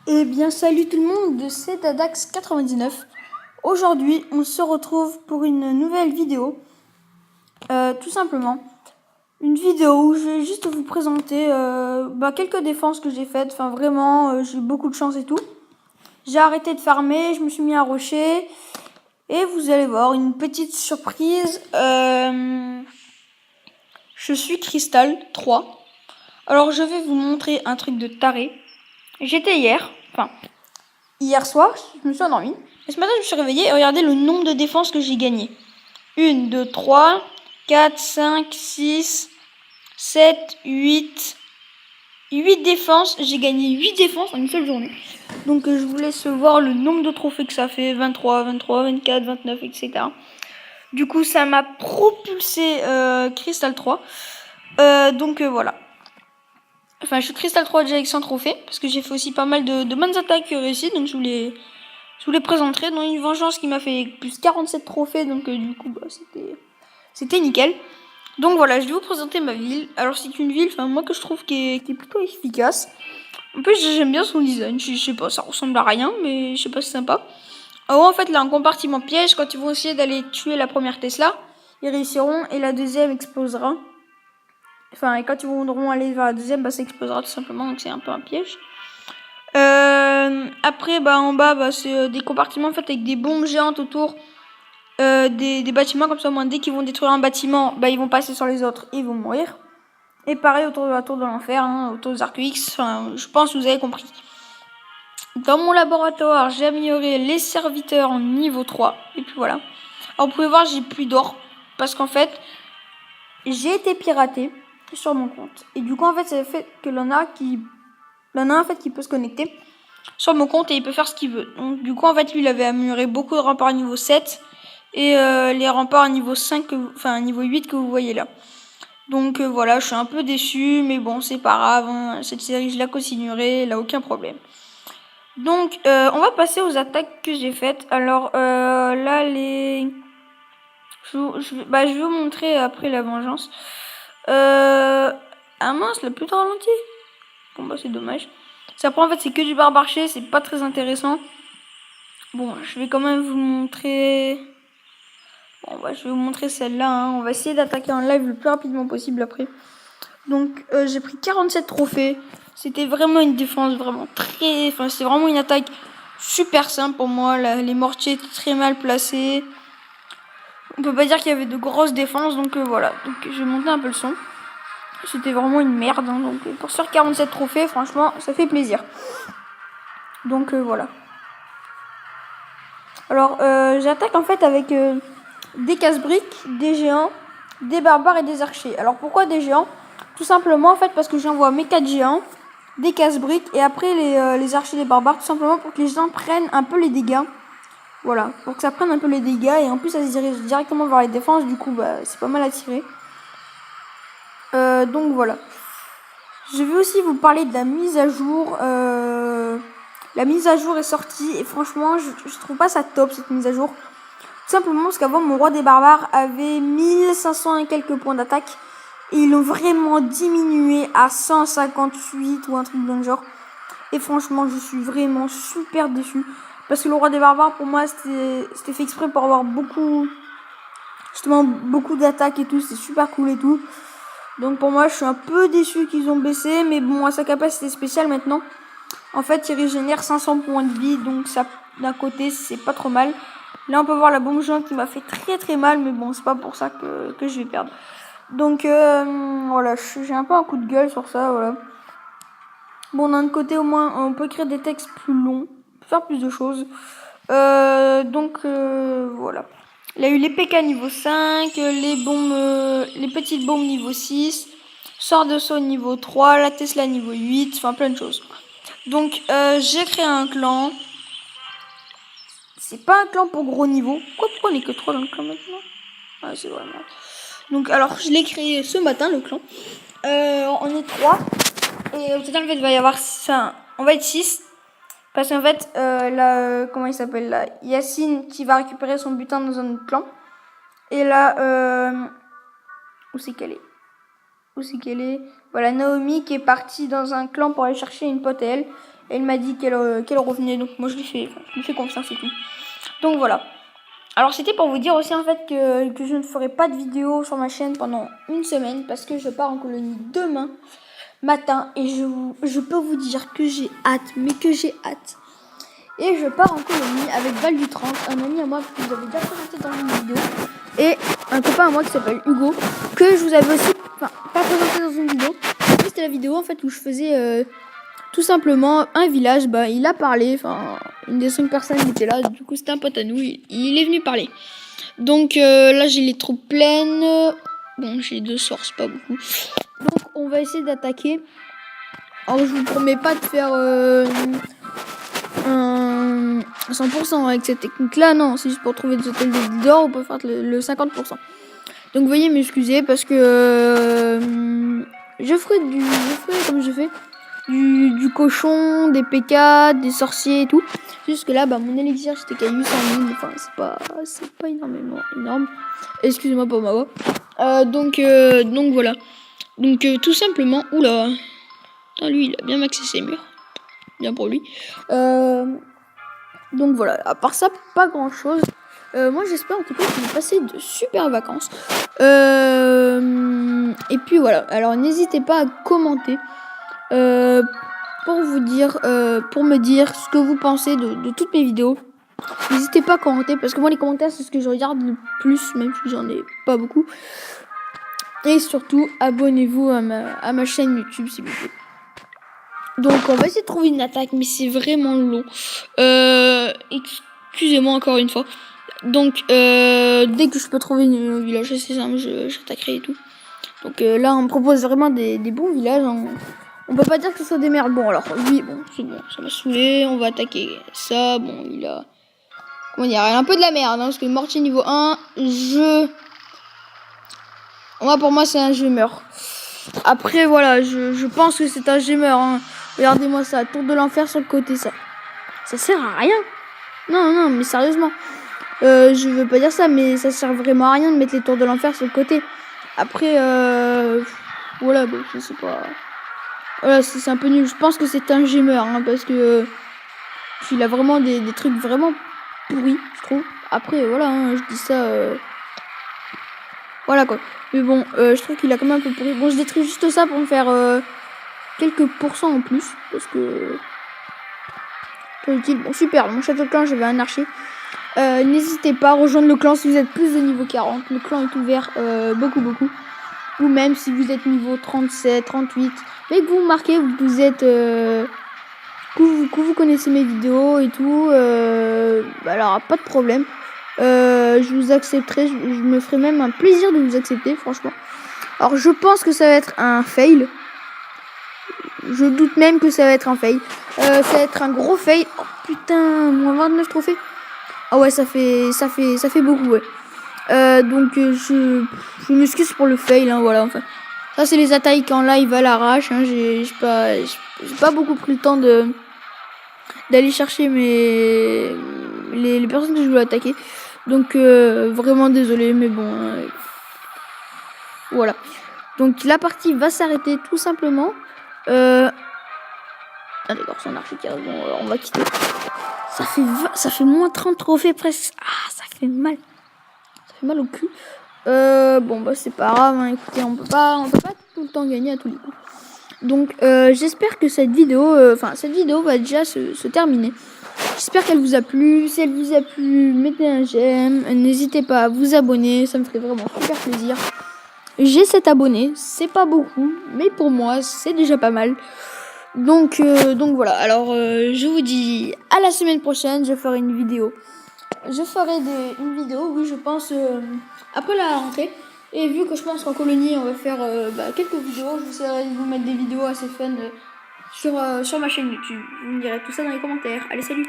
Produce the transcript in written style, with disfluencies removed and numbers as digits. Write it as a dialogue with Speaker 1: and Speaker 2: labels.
Speaker 1: Eh bien, salut tout le monde, c'est Dadax99. Aujourd'hui, on se retrouve pour une nouvelle vidéo. Tout simplement, une vidéo où je vais juste vous présenter quelques défenses que j'ai faites. Enfin, vraiment, j'ai eu beaucoup de chance et tout. J'ai arrêté de farmer, je me suis mis à rusher. Et vous allez voir, une petite surprise. Je suis Crystal 3. Alors, je vais vous montrer un truc de taré. J'étais hier soir, je me suis endormie. Et ce matin, je me suis réveillée et regardez le nombre de défenses que j'ai gagné. 1, 2, 3, 4, 5, 6, 7, 8. 8 défenses. J'ai gagné 8 défenses en une seule journée. Donc, je vous laisse voir le nombre de trophées que ça fait. 23, 23, 24, 29, etc. Du coup, ça m'a propulsé Crystal 3. Voilà. Enfin, je suis Crystal 3 déjà avec 100 trophées. Parce que j'ai fait aussi pas mal de bonnes attaques réussies. Donc, je vous les présenterai. Dans une vengeance qui m'a fait plus 47 trophées. Donc, du coup, c'était nickel. Donc, voilà, je vais vous présenter ma ville. Alors, c'est une ville, moi, que je trouve qui est plutôt efficace. En plus, j'aime bien son design. Je sais pas, ça ressemble à rien. Mais je sais pas, c'est sympa. En haut, en fait, là, un compartiment piège. Quand ils vont essayer d'aller tuer la première Tesla, ils réussiront. Et la deuxième explosera. Enfin, et quand ils voudront aller vers la deuxième, ça explosera tout simplement. Donc, c'est un peu un piège. Après, en bas, c'est des compartiments en fait avec des bombes géantes autour des bâtiments. Comme ça, au moins, dès qu'ils vont détruire un bâtiment, ils vont passer sur les autres et ils vont mourir. Et pareil autour de la tour de l'enfer, autour des arcs X. Enfin, je pense que vous avez compris. Dans mon laboratoire, j'ai amélioré les serviteurs en niveau 3. Et puis voilà. Alors, vous pouvez voir, j'ai plus d'or. Parce qu'en fait, j'ai été piraté sur mon compte. Et du coup, en fait, ça fait que l'on a qui peut se connecter sur mon compte et il peut faire ce qu'il veut. Donc, du coup, en fait, lui, il avait amélioré beaucoup de remparts niveau 7 et les remparts niveau 5, niveau 8 que vous voyez là. Donc voilà, je suis un peu déçu, mais bon, c'est pas grave. Cette série, je la continuerai, il n'y a aucun problème. Donc, on va passer aux attaques que j'ai faites. Alors là, je vais vous montrer après la vengeance. Ah mince, la plus ralenti. Bon, c'est dommage. Ça prend en fait, c'est que du barbarché, c'est pas très intéressant. Bon, je vais quand même vous montrer. Bon, je vais vous montrer celle-là. On va essayer d'attaquer en live le plus rapidement possible après. Donc, j'ai pris 47 trophées. C'était vraiment une défense vraiment très. Enfin, c'était vraiment une attaque super simple pour moi. Les mortiers étaient très mal placés. On peut pas dire qu'il y avait de grosses défenses. Donc, voilà. Donc, je vais monter un peu le son. C'était vraiment une merde. Donc, pour se faire 47 trophées, franchement, ça fait plaisir. Donc, voilà. Alors, j'attaque en fait avec des casse-briques, des géants, des barbares et des archers. Alors, pourquoi des géants? Tout simplement, en fait, parce que j'envoie mes 4 géants, des casse-briques, et après les archers et les barbares, tout simplement pour que les gens prennent un peu les dégâts. Voilà, pour que ça prenne un peu les dégâts, et en plus, ça se dirige directement vers les défenses, du coup, c'est pas mal à tirer. Donc, voilà. Je vais aussi vous parler de la mise à jour. La mise à jour est sortie, et franchement, je trouve pas ça top, cette mise à jour. Tout simplement parce qu'avant, mon roi des barbares avait 1500 et quelques points d'attaque. Et ils l'ont vraiment diminué à 158 ou un truc dans le genre. Et franchement, je suis vraiment super déçu. Parce que le roi des barbares, pour moi, c'était fait exprès pour avoir beaucoup d'attaques et tout. C'était super cool et tout. Donc pour moi, je suis un peu déçu qu'ils ont baissé. Mais bon, à sa capacité spéciale maintenant, en fait, il régénère 500 points de vie. Donc ça, d'un côté, c'est pas trop mal. Là, on peut voir la bombe géante qui m'a fait très très mal. Mais bon, c'est pas pour ça que je vais perdre. Donc voilà, j'ai un peu un coup de gueule sur ça, voilà. Bon, d'un autre côté, au moins, on peut écrire des textes plus longs, faire plus de choses. Voilà. Il y a eu les PK niveau 5, les petites bombes niveau 6, sort de saut niveau 3, la Tesla niveau 8, enfin plein de choses. Donc, j'ai créé un clan. C'est pas un clan pour gros niveau. Pourquoi on est que 3 dans le clan maintenant? Ah, c'est vraiment... Donc, alors, je l'ai créé ce matin, le clan. On est 3. Et au total, en fait, il va y avoir 5. On va être 6. Parce qu'en fait, comment il s'appelle là, Yacine qui va récupérer son butin dans un autre clan. Et là, où c'est qu'elle est? Voilà, Naomi qui est partie dans un clan pour aller chercher une pote à elle. Et il m'a dit qu'elle revenait, donc moi je lui fais confiance et tout. Donc voilà. Alors c'était pour vous dire aussi en fait que je ne ferai pas de vidéo sur ma chaîne pendant une semaine parce que je pars en colonie demain matin et je peux vous dire que j'ai hâte, mais que j'ai hâte. Et je pars en colonie avec Val du 30, un ami à moi que vous avez déjà présenté dans une vidéo, et un copain à moi qui s'appelle Hugo, que je vous avais aussi, pas présenté dans une vidéo, mais c'était la vidéo en fait où je faisais tout simplement un village. Bah il a parlé, une des 5 personnes qui étaient là, du coup c'était un pote à nous, il est venu parler. Donc là j'ai les troupes pleines, bon j'ai 2 sources, pas beaucoup. Donc on va essayer d'attaquer. Alors je vous promets pas de faire 100% avec cette technique là, non, c'est juste pour trouver des hôtels d'or, on peut faire le 50%. Donc veuillez m'excuser parce que je ferai comme je fais du cochon, des PK, des sorciers et tout. Juste que là mon élixir j'étais qu'à 800 000, enfin c'est pas énormément énorme. Excusez-moi pour ma voix. Donc voilà. Donc tout simplement, oula, putain, lui il a bien maxé ses murs, bien pour lui. Donc voilà, à part ça, pas grand chose. Moi j'espère en tout cas que vous passez de super vacances. Et puis voilà, alors n'hésitez pas à commenter pour vous dire, pour me dire ce que vous pensez de toutes mes vidéos. N'hésitez pas à commenter parce que moi les commentaires c'est ce que je regarde le plus, même si j'en ai pas beaucoup. Et surtout abonnez-vous à ma chaîne YouTube s'il vous plaît. Donc on va essayer de trouver une attaque, mais c'est vraiment long. Excusez-moi encore une fois. Donc dès que je peux trouver un village assez simple, j'attaquerai et tout. Donc là on me propose vraiment des bons villages. On peut pas dire que ce soit des merdes. Bon alors oui, bon c'est bon, ça m'a saoulé. On va attaquer ça. Bon il a, comment dire, il a un peu de la merde, parce que mortier niveau 1, moi pour moi c'est un gemeur. Après voilà, je pense que c'est un gemeur. Regardez-moi ça, tour de l'enfer sur le côté, ça sert à rien. Non, mais sérieusement. Je veux pas dire ça, mais ça sert vraiment à rien de mettre les tours de l'enfer sur le côté. Après, voilà, bon, je sais pas. Voilà, c'est un peu nul. Je pense que c'est un gemeur, parce que il a vraiment des trucs vraiment pourris, je trouve. Après, voilà, je dis ça. Voilà quoi. Mais bon, je trouve qu'il a quand même un peu pourri. Bon, je détruis juste ça pour me faire quelques pourcents en plus, parce que pas utile. Bon super, mon château de clan j'avais un archer. N'hésitez pas à rejoindre le clan si vous êtes plus de niveau 40. Le clan est ouvert beaucoup. Ou même si vous êtes niveau 37, 38, mais que vous marquez, vous êtes que vous connaissez mes vidéos et tout, alors pas de problème. Je vous accepterai, je me ferai même un plaisir de vous accepter, franchement. Alors je pense que ça va être un fail. Je doute même que ça va être un fail. Ça va être un gros fail. Oh putain, moins 29 trophées. Ah ouais, ça fait beaucoup, ouais. Donc je m'excuse pour le fail, voilà. Enfin, ça c'est les attaques en live à l'arrache. J'ai pas beaucoup pris le temps d'aller chercher les personnes que je voulais attaquer. Donc vraiment désolé, mais bon, voilà. Donc la partie va s'arrêter tout simplement. Ah d'accord, c'est un archer qui arrive. Bon, alors on va quitter. Ça fait moins 30 trophées presque. Ah, ça fait mal. Ça fait mal au cul. Bon bah c'est pas grave, écoutez, on peut pas tout le temps gagner à tous les coups. Donc j'espère que cette vidéo va déjà se terminer. J'espère qu'elle vous a plu. Si elle vous a plu, mettez un j'aime. N'hésitez pas à vous abonner, ça me ferait vraiment super plaisir. J'ai 7 abonnés, c'est pas beaucoup, mais pour moi c'est déjà pas mal. Donc voilà, alors je vous dis à la semaine prochaine, je ferai une vidéo. Une vidéo, oui je pense, après la rentrée. Et vu que je pense qu'en colonie on va faire quelques vidéos, je vous essaierai de vous mettre des vidéos assez fun sur ma chaîne YouTube. Vous me direz tout ça dans les commentaires. Allez, salut!